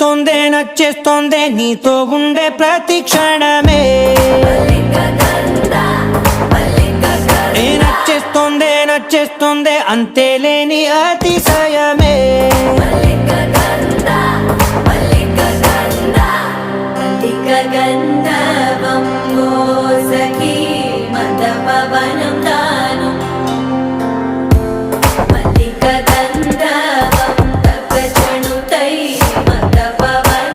నచ్చేస్తోందే నీతో ఉండే ప్రతి క్షణమే నచ్చేస్తోందే అంతే లేని అతిశయమే